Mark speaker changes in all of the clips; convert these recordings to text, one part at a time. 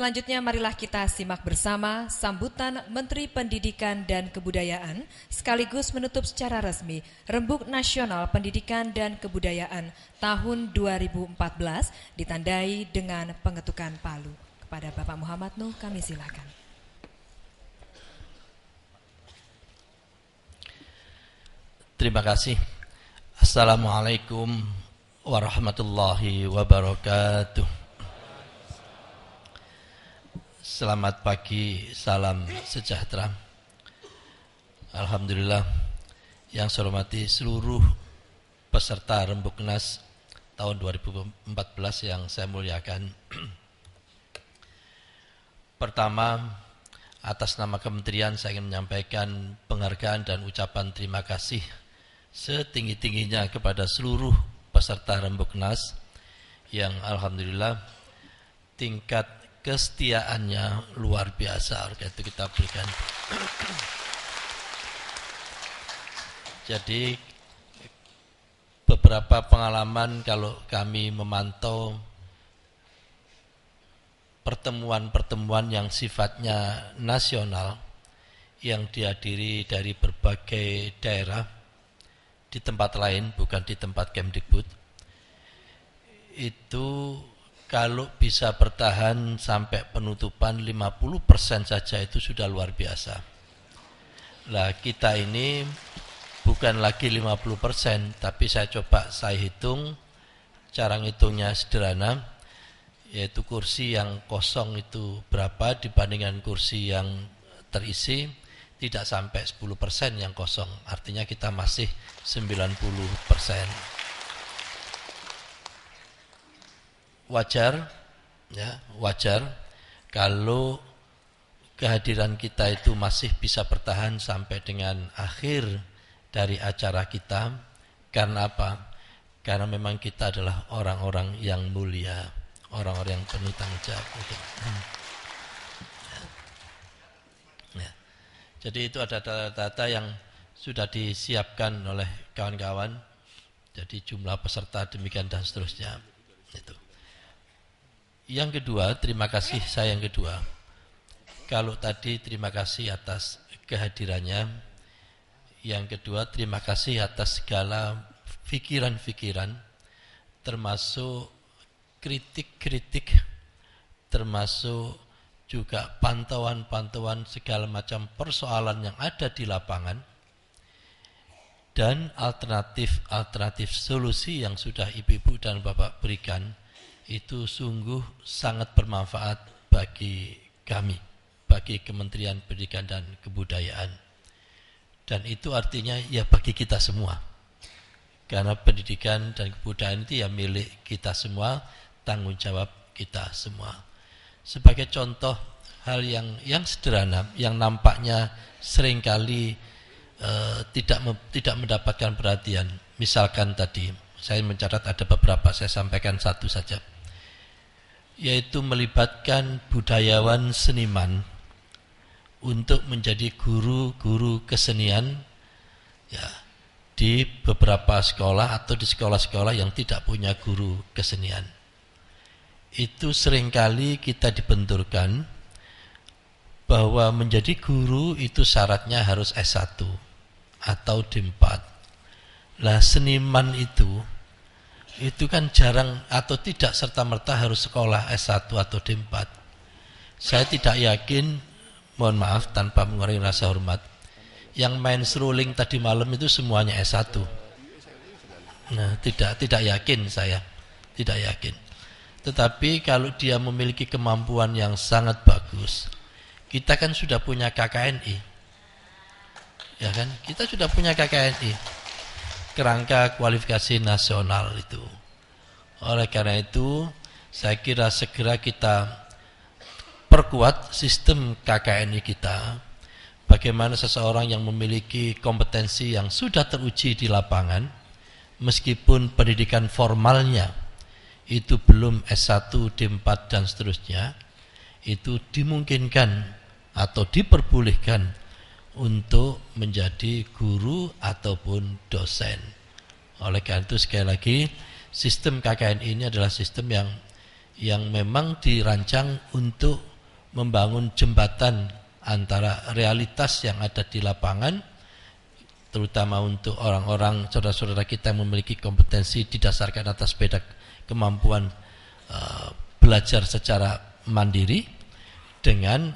Speaker 1: Selanjutnya marilah kita simak bersama sambutan Menteri Pendidikan dan Kebudayaan sekaligus menutup secara resmi Rembuk Nasional Pendidikan dan Kebudayaan tahun 2014 ditandai dengan pengetukan palu. Kepada Bapak Muhammad Nuh kami silakan.
Speaker 2: Terima kasih. Assalamualaikum warahmatullahi wabarakatuh. Selamat pagi, salam sejahtera. Alhamdulillah, yang saya hormati seluruh peserta Rembuknas tahun 2014 yang saya muliakan. Pertama, atas nama kementerian saya ingin menyampaikan penghargaan dan ucapan terima kasih setinggi-tingginya kepada seluruh peserta Rembuknas yang alhamdulillah tingkat kesetiaannya luar biasa. Oleh itu kita berikan. Jadi beberapa pengalaman kalau kami memantau pertemuan-pertemuan yang sifatnya nasional yang dihadiri dari berbagai daerah di tempat lain, bukan di tempat Kemdikbud, itu kalau bisa bertahan sampai penutupan 50% saja itu sudah luar biasa. Lah kita ini bukan lagi 50%, tapi saya hitung, cara ngitungnya sederhana, yaitu kursi yang kosong itu berapa dibandingkan kursi yang terisi, tidak sampai 10% yang kosong, artinya kita masih 90%. Wajar kalau kehadiran kita itu masih bisa bertahan sampai dengan akhir dari acara kita. Karena apa? Karena memang kita adalah orang-orang yang mulia, orang-orang yang penuh tanggung jawab. Jadi itu ada data-data yang sudah disiapkan oleh kawan-kawan. Jadi jumlah peserta demikian dan seterusnya. Itu. Yang kedua, terima kasih saya yang kedua. Kalau tadi terima kasih atas kehadirannya. Yang kedua, terima kasih atas segala pikiran-pikiran, termasuk kritik-kritik, termasuk juga pantauan-pantauan segala macam persoalan yang ada di lapangan, dan alternatif solusi yang sudah Ibu dan Bapak berikan. Itu sungguh sangat bermanfaat bagi kami, bagi Kementerian Pendidikan dan Kebudayaan. Dan itu artinya ya bagi kita semua. Karena pendidikan dan kebudayaan itu ya milik kita semua, tanggung jawab kita semua. Sebagai contoh hal yang sederhana, yang nampaknya seringkali tidak mendapatkan perhatian. Misalkan tadi, saya mencatat ada beberapa, saya sampaikan satu saja. Yaitu melibatkan budayawan seniman untuk menjadi guru-guru kesenian ya, di beberapa sekolah atau di sekolah-sekolah yang tidak punya guru kesenian. Itu seringkali kita dibenturkan bahwa menjadi guru itu syaratnya harus S1 atau D4. Lah seniman itu kan jarang atau tidak serta-merta harus sekolah S1 atau D4. Saya tidak yakin, mohon maaf tanpa mengurangi rasa hormat, yang main seruling tadi malam itu semuanya S1. Nah, tidak yakin saya, tidak yakin. Tetapi kalau dia memiliki kemampuan yang sangat bagus, kita kan sudah punya KKNI. Ya kan? Kita sudah punya KKNI. Kerangka kualifikasi nasional itu. Oleh karena itu, saya kira segera kita perkuat sistem KKNI kita. Bagaimana seseorang yang memiliki kompetensi yang sudah teruji di lapangan, meskipun pendidikan formalnya itu belum S1, D4 dan seterusnya, itu dimungkinkan atau diperbolehkan untuk menjadi guru ataupun dosen. Oleh karena itu sekali lagi, sistem KKN ini adalah sistem yang memang dirancang untuk membangun jembatan antara realitas yang ada di lapangan, terutama untuk orang-orang saudara-saudara kita yang memiliki kompetensi didasarkan atas kemampuan belajar secara mandiri, dengan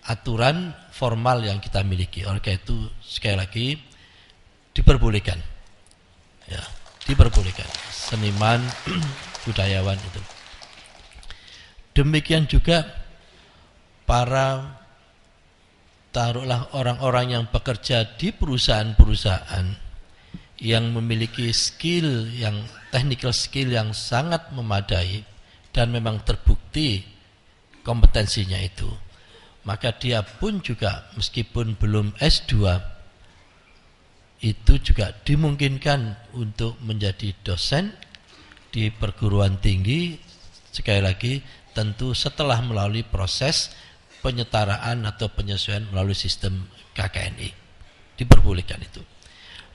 Speaker 2: aturan formal yang kita miliki. Oleh karena itu sekali lagi diperbolehkan, ya, diperbolehkan seniman budayawan itu. Demikian juga para taruhlah orang-orang yang bekerja di perusahaan-perusahaan yang memiliki skill yang technical skill yang sangat memadai dan memang terbukti kompetensinya itu, maka dia pun juga meskipun belum S2 itu juga dimungkinkan untuk menjadi dosen di perguruan tinggi, sekali lagi tentu setelah melalui proses penyetaraan atau penyesuaian melalui sistem KKNI. Diperbolehkan itu.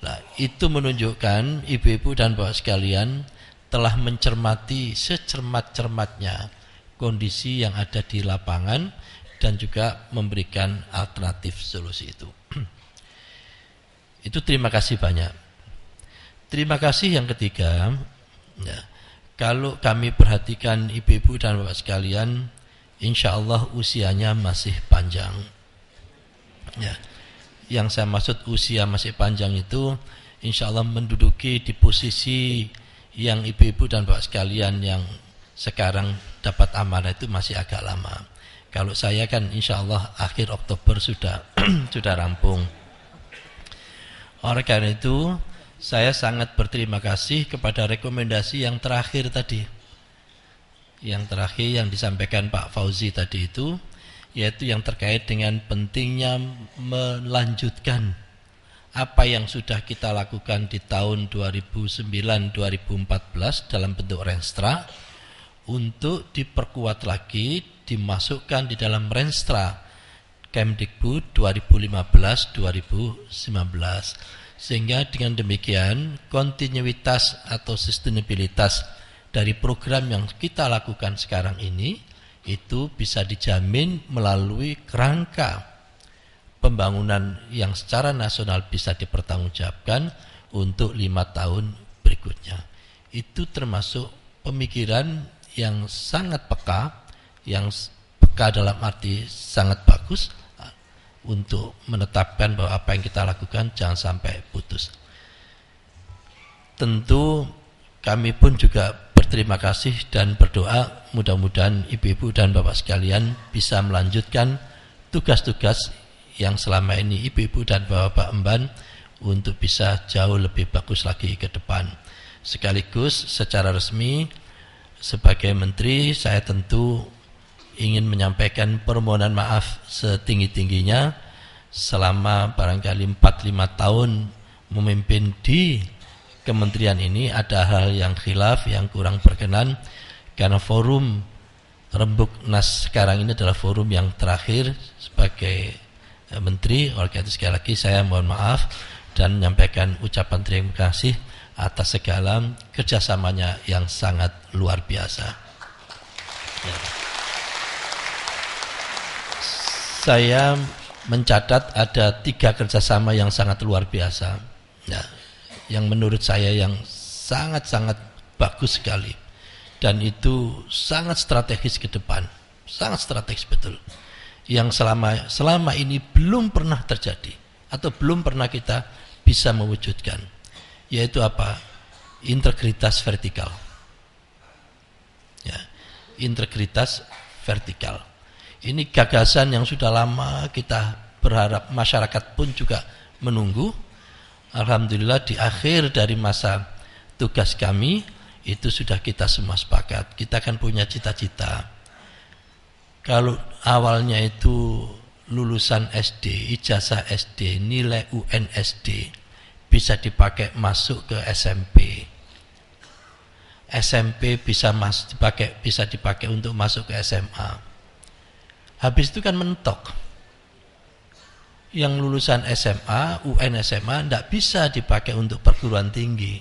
Speaker 2: Nah, itu menunjukkan ibu-ibu dan bapak sekalian telah mencermati secermat-cermatnya kondisi yang ada di lapangan dan juga memberikan alternatif solusi itu. Itu terima kasih banyak. Terima kasih yang ketiga, ya, kalau kami perhatikan ibu-ibu dan bapak sekalian, insya Allah usianya masih panjang. Ya, yang saya maksud usia masih panjang itu, insya Allah menduduki di posisi yang ibu-ibu dan bapak sekalian yang sekarang dapat amanah itu masih agak lama. Kalau saya kan insya Allah akhir Oktober sudah sudah rampung. Oleh karena itu, saya sangat berterima kasih kepada rekomendasi yang terakhir tadi. Yang terakhir yang disampaikan Pak Fauzi tadi itu, yaitu yang terkait dengan pentingnya melanjutkan apa yang sudah kita lakukan di tahun 2009-2014 dalam bentuk Renstra, untuk diperkuat lagi, dimasukkan di dalam Renstra Kemdikbud 2015-2019, sehingga dengan demikian kontinuitas atau sustainabilitas dari program yang kita lakukan sekarang ini itu bisa dijamin melalui kerangka pembangunan yang secara nasional bisa dipertanggungjawabkan untuk 5 tahun berikutnya. Itu termasuk pemikiran yang sangat peka, yang peka dalam arti sangat bagus, untuk menetapkan bahwa apa yang kita lakukan jangan sampai putus. Tentu kami pun juga berterima kasih dan berdoa mudah-mudahan ibu-ibu dan bapak sekalian bisa melanjutkan tugas-tugas yang selama ini ibu-ibu dan bapak emban untuk bisa jauh lebih bagus lagi ke depan. Sekaligus secara resmi sebagai menteri saya tentu ingin menyampaikan permohonan maaf setinggi-tingginya selama barangkali 4-5 tahun memimpin di kementerian ini ada hal yang khilaf, yang kurang berkenan, karena forum Rembuk Nas sekarang ini adalah forum yang terakhir sebagai menteri. Oleh karena itu sekali lagi saya mohon maaf dan menyampaikan ucapan terima kasih atas segala kerjasamanya yang sangat luar biasa. Ya. Saya mencatat ada 3 kerjasama yang sangat luar biasa, ya, yang menurut saya yang sangat-sangat bagus sekali, dan itu sangat strategis ke depan, sangat strategis betul, yang selama ini belum pernah terjadi atau belum pernah kita bisa mewujudkan, yaitu apa? Integritas vertikal, ya, integritas vertikal. Ini gagasan yang sudah lama kita berharap masyarakat pun juga menunggu. Alhamdulillah di akhir dari masa tugas kami itu sudah kita semua sepakat. Kita kan punya cita-cita. Kalau awalnya itu lulusan SD, ijazah SD, nilai UN SD bisa dipakai masuk ke SMP. SMP bisa dipakai untuk masuk ke SMA. Habis itu kan mentok. Yang lulusan SMA, UN SMA tidak bisa dipakai untuk perguruan tinggi.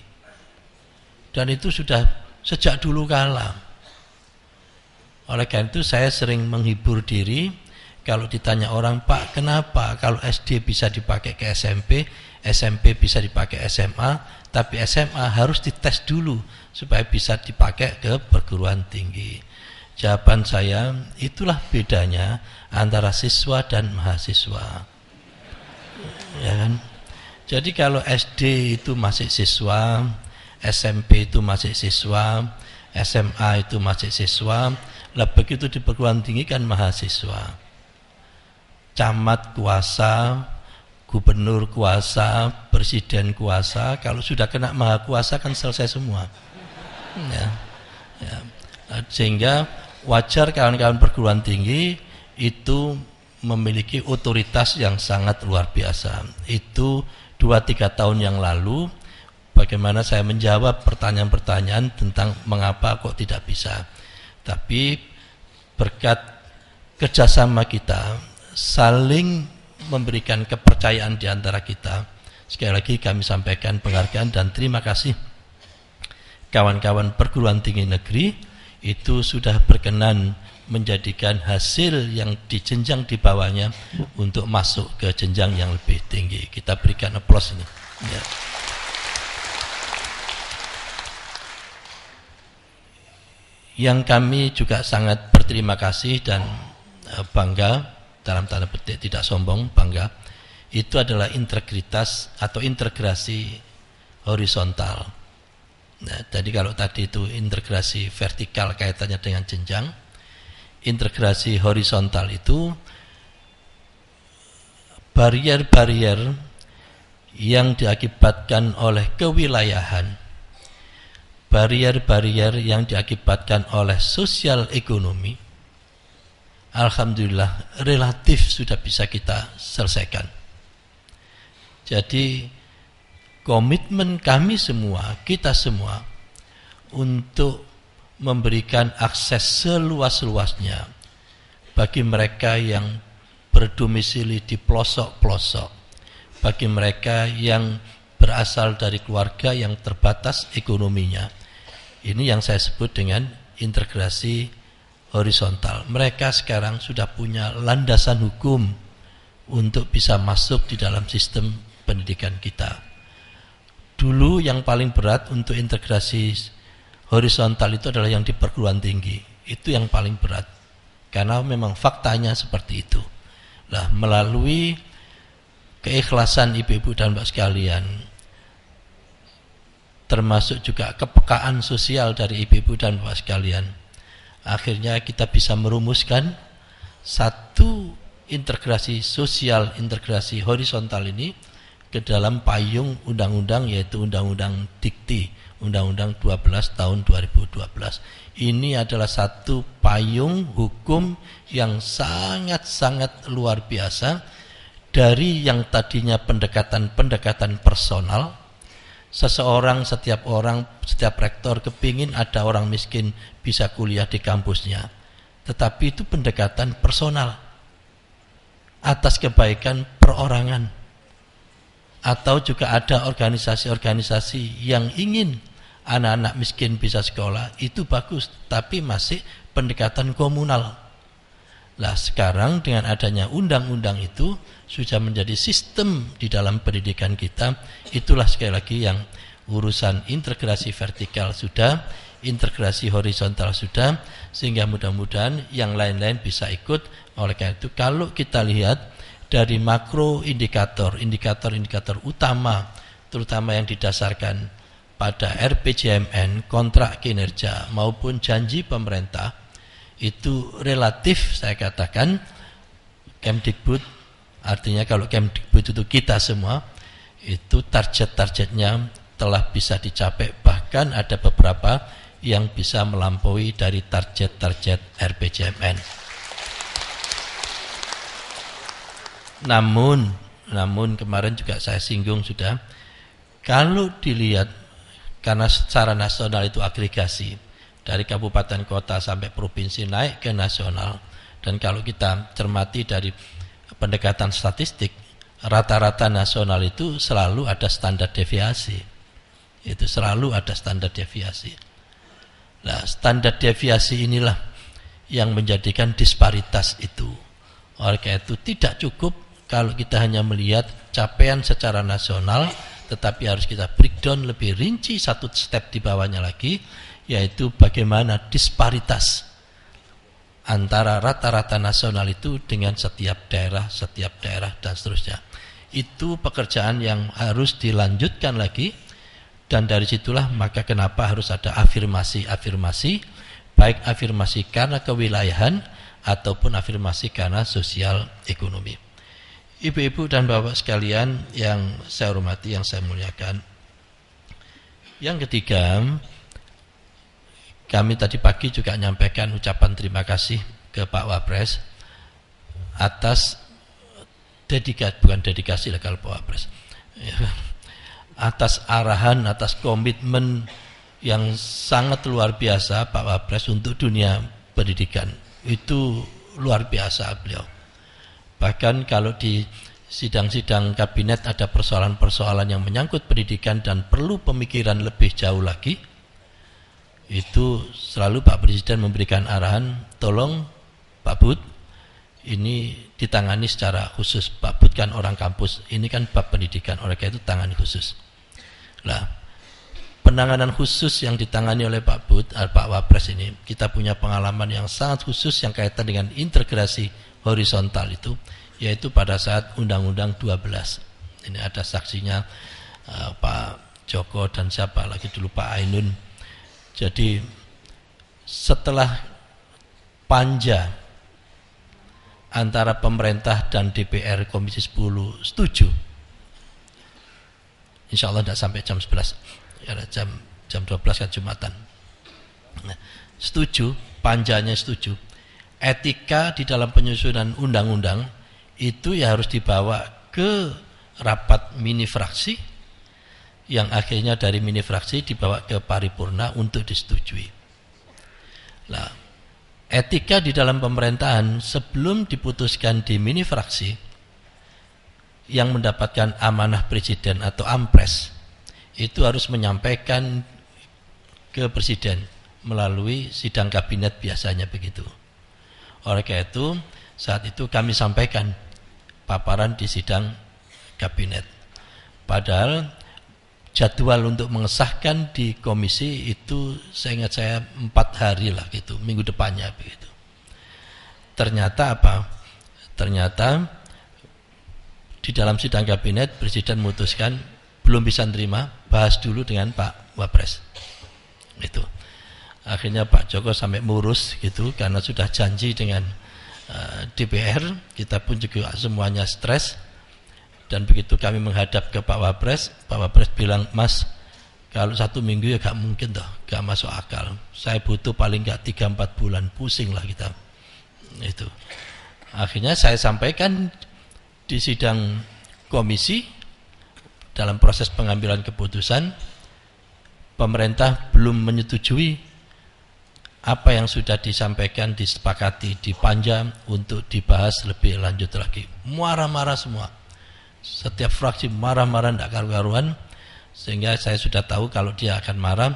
Speaker 2: Dan itu sudah sejak dulu kala. Oleh karena itu saya sering menghibur diri kalau ditanya orang, Pak, kenapa kalau SD bisa dipakai ke SMP, SMP bisa dipakai SMA, tapi SMA harus dites dulu supaya bisa dipakai ke perguruan tinggi. Jawaban saya, itulah bedanya antara siswa dan mahasiswa. Ya kan? Jadi kalau SD itu masih siswa, SMP itu masih siswa, SMA itu masih siswa, lah begitu di perguruan tinggi kan mahasiswa. Camat kuasa, gubernur kuasa, presiden kuasa, kalau sudah kena maha kuasa kan selesai semua. Ya. Sehingga wajar kawan-kawan perguruan tinggi itu memiliki otoritas yang sangat luar biasa. Itu 2-3 tahun yang lalu bagaimana saya menjawab pertanyaan-pertanyaan tentang mengapa kok tidak bisa. Tapi berkat kerjasama kita, saling memberikan kepercayaan di antara kita, sekali lagi kami sampaikan penghargaan dan terima kasih kawan-kawan perguruan tinggi negeri itu sudah berkenan menjadikan hasil yang di jenjang di bawahnya untuk masuk ke jenjang yang lebih tinggi. Kita berikan aplaus ini. Ya. Yang kami juga sangat berterima kasih dan bangga, dalam tanda petik tidak sombong, bangga, itu adalah integritas atau integrasi horizontal. Nah, jadi kalau tadi itu integrasi vertikal kaitannya dengan jenjang, integrasi horizontal itu barier-barier yang diakibatkan oleh kewilayahan, barier-barier yang diakibatkan oleh sosial ekonomi, alhamdulillah relatif sudah bisa kita selesaikan. Jadi komitmen kami semua, kita semua untuk memberikan akses seluas-luasnya bagi mereka yang berdomisili di pelosok-pelosok, bagi mereka yang berasal dari keluarga yang terbatas ekonominya. Ini yang saya sebut dengan integrasi horizontal. Mereka sekarang sudah punya landasan hukum untuk bisa masuk di dalam sistem pendidikan kita. Dulu yang paling berat untuk integrasi horizontal itu adalah yang di perguruan tinggi. Itu yang paling berat. Karena memang faktanya seperti itu. Lah, melalui keikhlasan ibu-ibu dan mbak sekalian, termasuk juga kepekaan sosial dari ibu-ibu dan mbak sekalian, akhirnya kita bisa merumuskan satu integrasi sosial, integrasi horizontal ini ke dalam payung undang-undang, yaitu Undang-Undang Dikti, Undang-Undang 12 tahun 2012. Ini adalah satu payung hukum yang sangat-sangat luar biasa. Dari yang tadinya pendekatan personal, seseorang, setiap orang, setiap rektor kepingin ada orang miskin bisa kuliah di kampusnya. Tetapi itu pendekatan personal atas kebaikan perorangan. Atau juga ada organisasi-organisasi yang ingin anak-anak miskin bisa sekolah, itu bagus, tapi masih pendekatan komunal. Lah sekarang dengan adanya undang-undang itu sudah menjadi sistem di dalam pendidikan kita. Itulah sekali lagi yang urusan integrasi vertikal sudah, integrasi horizontal sudah, sehingga mudah-mudahan yang lain-lain bisa ikut. Oleh karena itu kalau kita lihat dari makro indikator utama, terutama yang didasarkan pada RPJMN, kontrak kinerja maupun janji pemerintah, itu relatif saya katakan Kemdikbud, artinya kalau Kemdikbud itu kita semua, itu target-targetnya telah bisa dicapai, bahkan ada beberapa yang bisa melampaui dari target-target RPJMN. Namun kemarin juga saya singgung sudah, kalau dilihat karena secara nasional itu agregasi dari kabupaten kota sampai provinsi naik ke nasional, dan kalau kita cermati dari pendekatan statistik, rata-rata nasional itu selalu ada standar deviasi. Itu selalu ada standar deviasi. Nah, standar deviasi inilah yang menjadikan disparitas itu. Oleh karena itu tidak cukup kalau kita hanya melihat capaian secara nasional, tetapi harus kita breakdown lebih rinci satu step di bawahnya lagi, yaitu bagaimana disparitas antara rata-rata nasional itu dengan setiap daerah dan seterusnya. Itu pekerjaan yang harus dilanjutkan lagi, dan dari situlah maka kenapa harus ada afirmasi, baik afirmasi karena kewilayahan ataupun afirmasi karena sosial ekonomi. Ibu-ibu dan bapak sekalian yang saya hormati, yang saya muliakan. Yang ketiga, kami tadi pagi juga menyampaikan ucapan terima kasih ke Pak Wapres atas dedikasi lah kalau Pak Wapres, atas arahan, atas komitmen yang sangat luar biasa Pak Wapres untuk dunia pendidikan. Itu luar biasa beliau. Bahkan kalau di sidang-sidang kabinet ada persoalan-persoalan yang menyangkut pendidikan dan perlu pemikiran lebih jauh lagi, itu selalu Pak Presiden memberikan arahan, tolong Pak Bud, ini ditangani secara khusus. Pak Bud kan orang kampus, ini kan bab pendidikan, oleh karena itu tangani khusus. Nah, penanganan khusus yang ditangani oleh Pak Bud, Pak Wapres ini, kita punya pengalaman yang sangat khusus yang kaitan dengan integrasi horizontal itu, yaitu pada saat Undang-Undang 12. Ini ada saksinya Pak Joko dan siapa lagi dulu, Pak Ainun. Jadi setelah panja antara pemerintah dan DPR Komisi 10 setuju, insya Allah tidak sampai jam 11, ya, jam 12 kan Jumatan. Nah, setuju, panjanya setuju. Etika di dalam penyusunan undang-undang itu ya harus dibawa ke rapat mini fraksi, yang akhirnya dari mini fraksi dibawa ke paripurna untuk disetujui. Nah, etika di dalam pemerintahan sebelum diputuskan di mini fraksi, yang mendapatkan amanah presiden atau ampres itu harus menyampaikan ke presiden melalui sidang kabinet, biasanya begitu. Oleh karena itu saat itu kami sampaikan paparan di sidang kabinet, padahal jadwal untuk mengesahkan di komisi itu saya ingat saya 4 hari lah gitu, minggu depannya begitu. Ternyata apa? Ternyata di dalam sidang kabinet presiden memutuskan belum bisa nerima, bahas dulu dengan Pak Wapres. Itu. Akhirnya Pak Joko sampai murus gitu karena sudah janji dengan DPR, kita pun juga semuanya stres. Dan begitu kami menghadap ke Pak Wapres bilang, Mas, kalau 1 minggu ya gak mungkin toh, gak masuk akal. Saya butuh paling gak 3-4 bulan, pusing lah kita. Itu. Akhirnya saya sampaikan di sidang komisi, dalam proses pengambilan keputusan, pemerintah belum menyetujui apa yang sudah disampaikan, disepakati di panja untuk dibahas lebih lanjut lagi. Marah-marah semua. Setiap fraksi marah-marah tidak karu-karuan, sehingga saya sudah tahu kalau dia akan marah,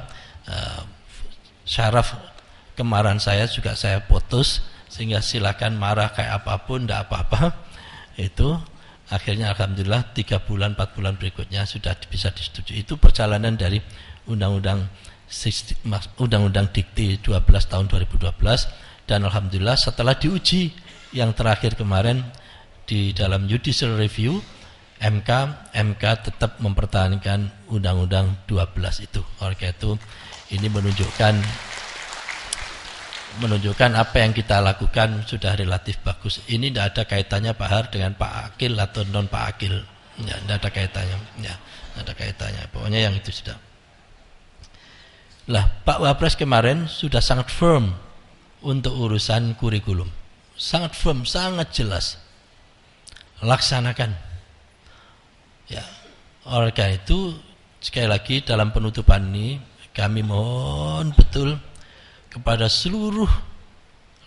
Speaker 2: syaraf kemarahan saya juga saya putus, sehingga silakan marah kayak apapun, tidak apa-apa. Itu akhirnya alhamdulillah 3 bulan 4 bulan berikutnya sudah bisa disetujui. Itu perjalanan dari Undang-Undang Dikti 12 tahun 2012, dan alhamdulillah setelah diuji yang terakhir kemarin di dalam judicial review MK tetap mempertahankan Undang-Undang 12 itu. Oleh karena itu ini menunjukkan apa yang kita lakukan sudah relatif bagus. Ini tidak ada kaitannya Pak Har dengan Pak Akil atau non Pak Akil. Ya, tidak ada kaitannya. Ya, tidak ada kaitannya. Pokoknya yang itu sudah. Lah, Pak Wapres kemarin sudah sangat firm untuk urusan kurikulum. Sangat firm, sangat jelas. Laksanakan. Ya. Oleh karena itu, sekali lagi dalam penutupan ini kami mohon betul kepada seluruh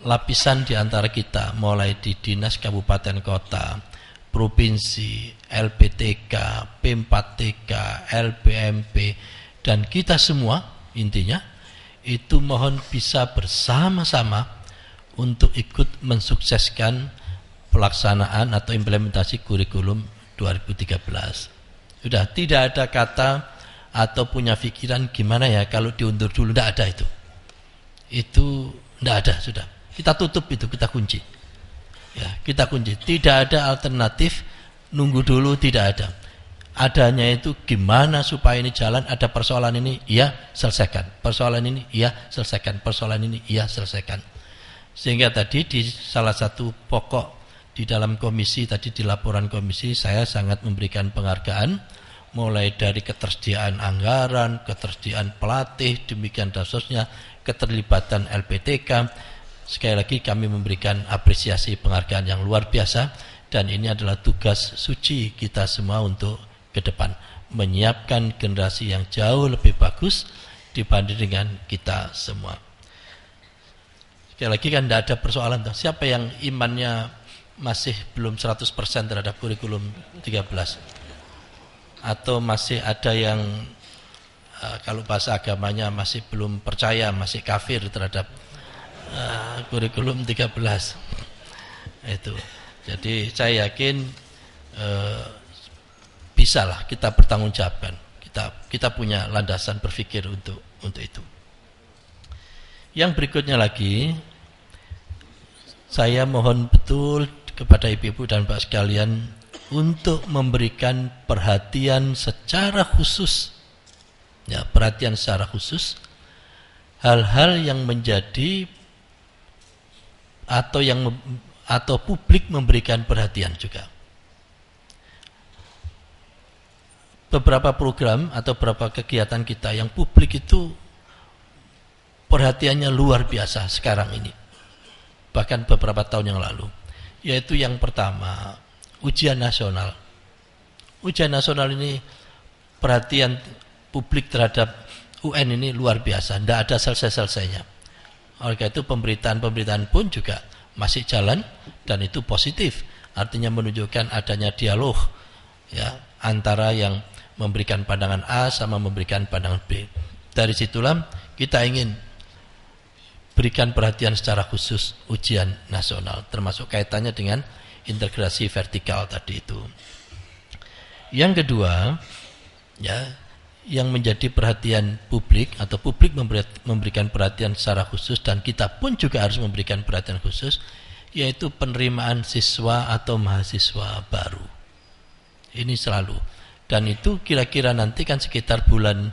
Speaker 2: lapisan di antara kita, mulai di dinas kabupaten kota, provinsi, LPTK, P4TK, LPMP, dan kita semua, intinya itu mohon bisa bersama-sama untuk ikut mensukseskan pelaksanaan atau implementasi kurikulum 2013. Sudah tidak ada kata atau punya pikiran gimana ya kalau diundur dulu, tidak ada itu. Itu tidak ada, sudah. Kita tutup itu, kita kunci. Ya, kita kunci. Tidak ada alternatif nunggu dulu, tidak ada. Adanya itu gimana supaya ini jalan, ada persoalan ini, iya selesaikan. Persoalan ini, iya selesaikan. Persoalan ini, iya selesaikan. Sehingga tadi di salah satu pokok di dalam komisi, tadi di laporan komisi, saya sangat memberikan penghargaan, mulai dari ketersediaan anggaran, ketersediaan pelatih, demikian dan seterusnya, keterlibatan LPTK. Sekali lagi kami memberikan apresiasi penghargaan yang luar biasa, dan ini adalah tugas suci kita semua untuk ke depan, menyiapkan generasi yang jauh lebih bagus dibanding dengan kita semua. Sekali lagi kan tidak ada persoalan, siapa yang imannya masih belum 100% terhadap kurikulum 13, atau masih ada yang kalau bahasa agamanya masih belum percaya, masih kafir terhadap kurikulum 13 itu. Jadi saya yakin bisalah kita bertanggungjawabkan, kita punya landasan berpikir untuk itu. Yang berikutnya lagi, saya mohon betul kepada ibu-ibu dan bapak sekalian untuk memberikan perhatian secara khusus, ya, perhatian secara khusus hal-hal yang menjadi atau publik memberikan perhatian juga. Beberapa program atau beberapa kegiatan kita yang publik itu perhatiannya luar biasa sekarang ini, bahkan beberapa tahun yang lalu. Yaitu yang pertama, ujian nasional. Ujian nasional ini perhatian publik terhadap UN ini luar biasa, tidak ada selesai-selesainya. Oleh karena itu pemberitaan pun juga masih jalan, dan itu positif, artinya menunjukkan adanya dialog, ya, antara yang memberikan pandangan A sama memberikan pandangan B. Dari situlah kita ingin berikan perhatian secara khusus ujian nasional, termasuk kaitannya dengan integrasi vertikal tadi itu. Yang kedua, ya, yang menjadi perhatian publik atau publik memberikan perhatian secara khusus, dan kita pun juga harus memberikan perhatian khusus, yaitu penerimaan siswa atau mahasiswa baru. Ini selalu, dan itu kira-kira nanti kan sekitar bulan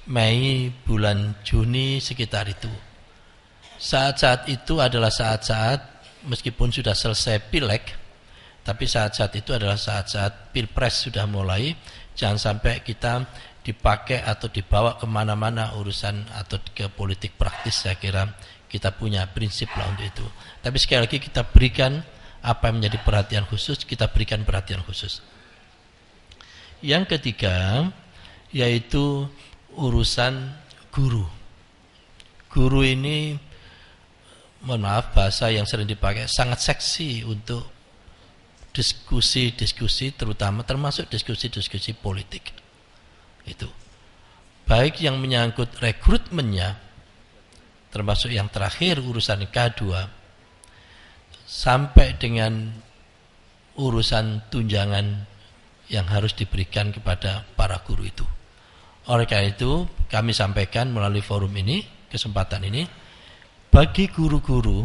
Speaker 2: Mei, bulan Juni, sekitar itu. Saat-saat itu adalah saat-saat, meskipun sudah selesai pileg, tapi saat-saat itu adalah saat-saat pilpres sudah mulai. Jangan sampai kita dipakai atau dibawa kemana-mana urusan atau ke politik praktis. Saya kira kita punya prinsip lah untuk itu. Tapi sekali lagi kita berikan apa yang menjadi perhatian khusus, kita berikan perhatian khusus. Yang ketiga, yaitu urusan guru. Guru ini, mohon maaf bahasa yang sering dipakai, sangat seksi untuk diskusi-diskusi, termasuk diskusi-diskusi politik. Itu baik yang menyangkut rekrutmennya, termasuk yang terakhir urusan K2, sampai dengan urusan tunjangan yang harus diberikan kepada para guru itu. Oleh karena itu kami sampaikan melalui forum ini, kesempatan ini, bagi guru-guru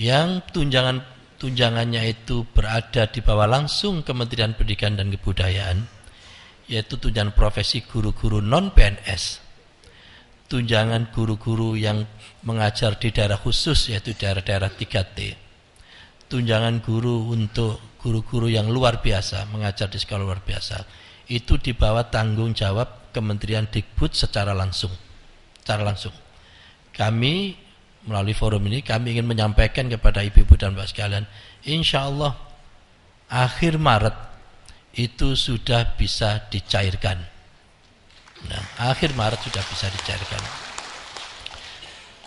Speaker 2: yang tunjangannya itu berada di bawah langsung Kementerian Pendidikan dan Kebudayaan, yaitu tunjangan profesi guru-guru non-PNS, tunjangan guru-guru yang mengajar di daerah khusus, yaitu daerah-daerah 3T, tunjangan guru untuk guru-guru yang luar biasa, mengajar di sekolah luar biasa, itu di bawah tanggung jawab Kementerian Dikbud secara langsung. Kami melalui forum ini, kami ingin menyampaikan kepada ibu-ibu dan bapak sekalian, insya Allah akhir Maret itu sudah bisa dicairkan. Nah, akhir Maret sudah bisa dicairkan.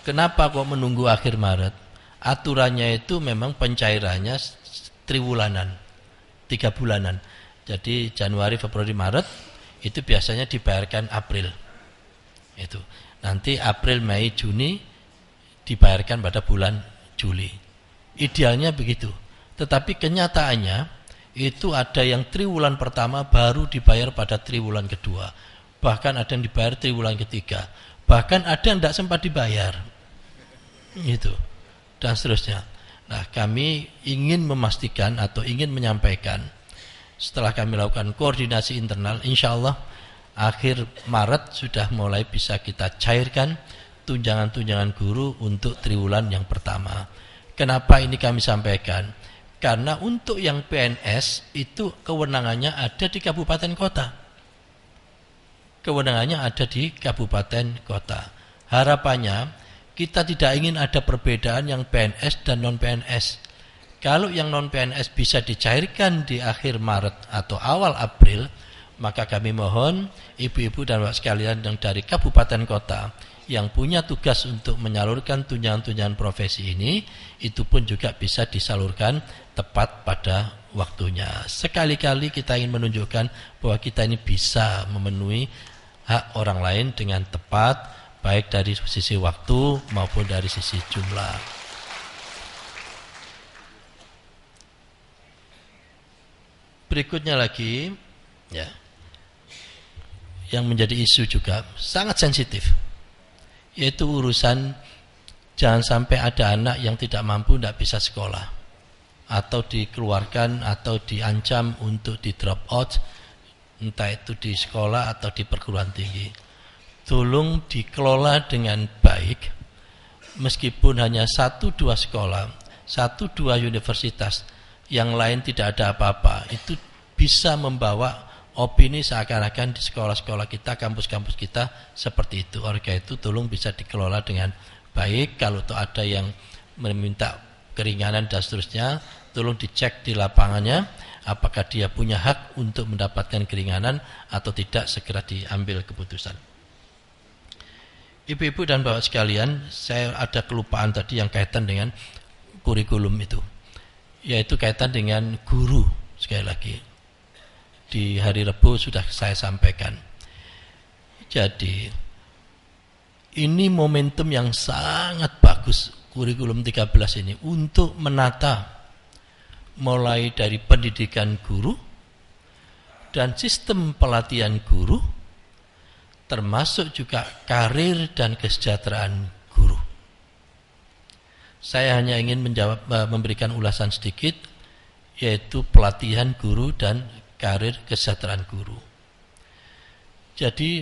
Speaker 2: Kenapa kok menunggu akhir Maret? Aturannya itu memang pencairannya triwulanan, 3 bulanan. Jadi Januari, Februari, Maret itu biasanya dibayarkan April. Itu. Nanti April, Mei, Juni dibayarkan pada bulan Juli. Idealnya begitu. Tetapi kenyataannya itu ada yang triwulan pertama baru dibayar pada triwulan kedua. Bahkan ada yang dibayar triwulan ketiga. Bahkan ada yang tidak sempat dibayar. Gitu. Dan seterusnya. Nah, kami ingin memastikan atau ingin menyampaikan setelah kami lakukan koordinasi internal, insya Allah akhir Maret sudah mulai bisa kita cairkan tunjangan-tunjangan guru untuk triwulan yang pertama. Kenapa ini kami sampaikan? Karena untuk yang PNS itu kewenangannya ada di kabupaten kota. Kewenangannya ada di kabupaten kota. Harapannya kita tidak ingin ada perbedaan yang PNS dan non-PNS. Kalau yang non-PNS bisa dicairkan di akhir Maret atau awal April, maka kami mohon ibu-ibu dan bapak sekalian yang dari kabupaten kota yang punya tugas untuk menyalurkan tunjangan-tunjangan profesi ini, itu pun juga bisa disalurkan tepat pada waktunya. Sekali-kali kita ingin menunjukkan bahwa kita ini bisa memenuhi hak orang lain dengan tepat, baik dari sisi waktu maupun dari sisi jumlah. Berikutnya lagi, ya, yang menjadi isu juga sangat sensitif, yaitu urusan jangan sampai ada anak yang tidak mampu, tidak bisa sekolah, atau dikeluarkan atau diancam untuk di drop out, entah itu di sekolah atau di perguruan tinggi. Tolong dikelola dengan baik, meskipun hanya 1-2 sekolah, 1-2 universitas, yang lain tidak ada apa-apa, itu bisa membawa opini seakan-akan di sekolah-sekolah kita, kampus-kampus kita seperti itu. Oleh karena itu tolong bisa dikelola dengan baik. Kalau ada yang meminta keringanan dan seterusnya, tolong dicek di lapangannya apakah dia punya hak untuk mendapatkan keringanan atau tidak, segera diambil keputusan. Ibu-ibu dan bapak sekalian, saya ada kelupaan tadi yang kaitan dengan kurikulum itu, yaitu kaitan dengan guru. Sekali lagi, di hari Rabu sudah saya sampaikan. Jadi ini momentum yang sangat bagus, kurikulum 13 ini, untuk menata mulai dari pendidikan guru dan sistem pelatihan guru, termasuk juga karir dan kesejahteraan guru. Saya hanya ingin memberikan ulasan sedikit, yaitu pelatihan guru dan karir kesejahteraan guru. Jadi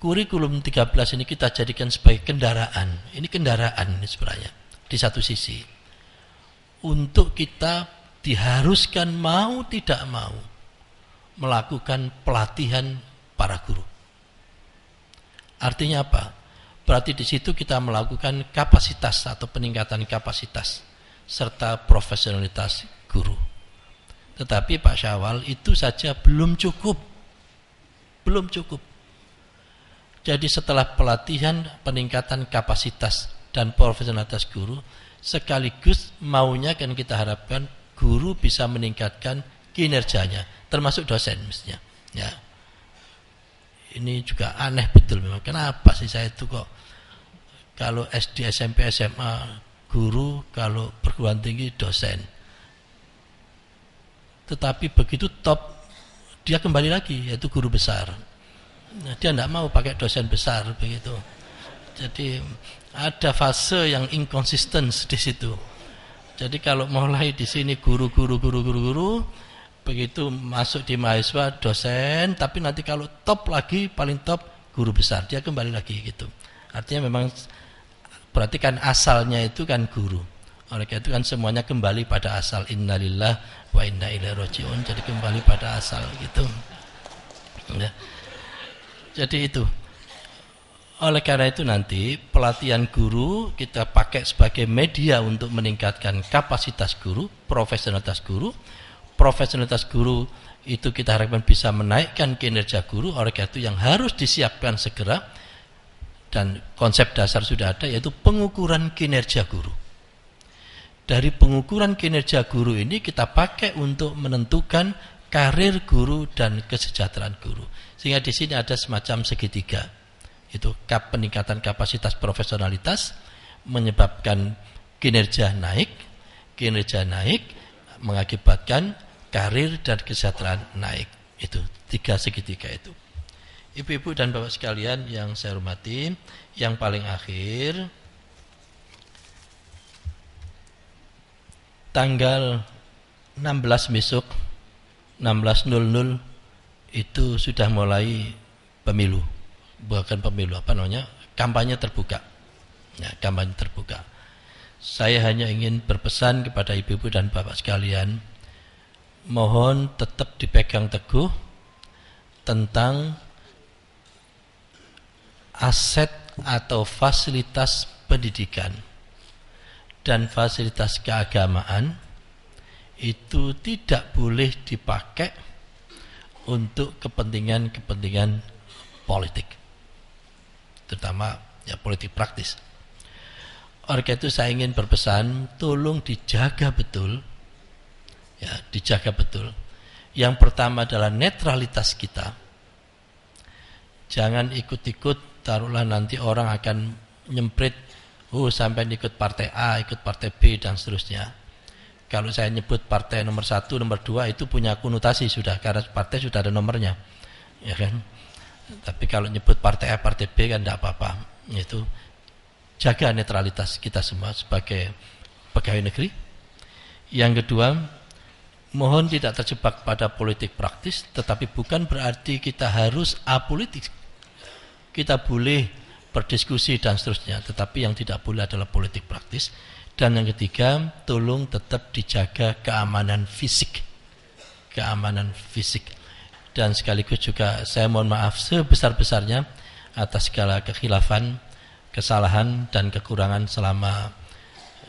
Speaker 2: kurikulum 13 ini kita jadikan sebagai kendaraan. Ini kendaraan ini sebenarnya di satu sisi, untuk kita diharuskan mau tidak mau melakukan pelatihan para guru. Artinya apa? Berarti di situ kita melakukan kapasitas atau peningkatan kapasitas serta profesionalitas guru. Tetapi Pak Syawal, itu saja belum cukup. Belum cukup. Jadi setelah pelatihan, peningkatan kapasitas dan profesionalitas guru, sekaligus maunya kan kita harapkan guru bisa meningkatkan kinerjanya, termasuk dosen mestinya. Ya. Ini juga aneh betul memang. Kenapa sih saya itu kok kalau SD, SMP, SMA guru, kalau perguruan tinggi dosen. Tetapi begitu top, dia kembali lagi, yaitu guru besar. Nah, dia tidak mau pakai dosen besar begitu. Jadi ada fase yang inkonsisten di situ. Jadi kalau mulai di sini guru, begitu masuk di mahasiswa dosen, tapi nanti kalau top lagi, paling top guru besar, dia kembali lagi gitu. Artinya memang berarti kan asalnya itu kan guru. Oleh karena itu kan semuanya kembali pada asal, innalillah wa inna ilaihi rajiun. Jadi kembali pada asal gitu. Ya. Jadi itu. Oleh karena itu nanti pelatihan guru kita pakai sebagai media untuk meningkatkan kapasitas guru, profesionalitas guru. Profesionalitas guru itu kita harapkan bisa menaikkan kinerja guru. Oleh karena itu yang harus disiapkan segera, dan konsep dasar sudah ada, yaitu pengukuran kinerja guru. Dari pengukuran kinerja guru ini kita pakai untuk menentukan karir guru dan kesejahteraan guru. Sehingga di sini ada semacam segitiga. Itu peningkatan kapasitas profesionalitas menyebabkan kinerja naik mengakibatkan karir dan kesejahteraan naik. Itu 3 segitiga itu. Ibu-ibu dan bapak sekalian yang saya hormati, yang paling akhir tanggal 16 besok 16.00 itu sudah mulai pemilu. Bukan pemilu, kampanye terbuka. Ya, kampanye terbuka. Saya hanya ingin berpesan kepada ibu-ibu dan bapak sekalian, mohon tetap dipegang teguh tentang aset atau fasilitas pendidikan dan fasilitas keagamaan itu tidak boleh dipakai untuk kepentingan politik, terutama ya politik praktis. Oleh itu saya ingin berpesan, tolong dijaga betul, ya dijaga betul. Yang pertama adalah netralitas kita. Jangan ikut-ikut, taruhlah nanti orang akan nyemprit, sampai ikut partai A, ikut partai B dan seterusnya. Kalau saya nyebut partai nomor 1, nomor 2 itu punya konotasi sudah, karena partai sudah ada nomornya, ya kan. Tapi kalau nyebut partai A, partai B kan tidak apa-apa. Itu jaga netralitas kita semua sebagai pegawai negeri. Yang kedua, mohon tidak terjebak pada politik praktis, tetapi bukan berarti kita harus apolitik. Kita boleh berdiskusi dan seterusnya, tetapi yang tidak boleh adalah politik praktis. Dan yang ketiga, tolong tetap dijaga keamanan fisik. Keamanan fisik. Dan sekaligus juga saya mohon maaf sebesar-besarnya atas segala kekhilafan, kesalahan dan kekurangan selama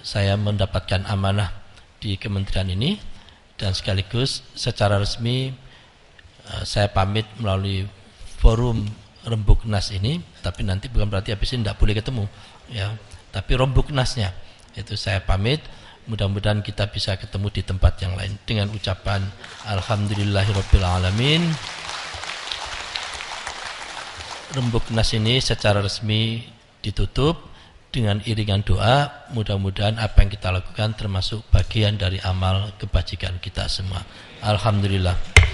Speaker 2: saya mendapatkan amanah di kementerian ini. Dan sekaligus secara resmi saya pamit melalui forum Rembuknas ini, tapi nanti bukan berarti habis ini tidak boleh ketemu, ya. Tapi Rembuknasnya itu saya pamit. Mudah-mudahan kita bisa ketemu di tempat yang lain dengan ucapan alhamdulillahirabbil alamin. Rembuknas ini secara resmi ditutup dengan iringan doa. Mudah-mudahan apa yang kita lakukan termasuk bagian dari amal kebajikan kita semua. Alhamdulillah.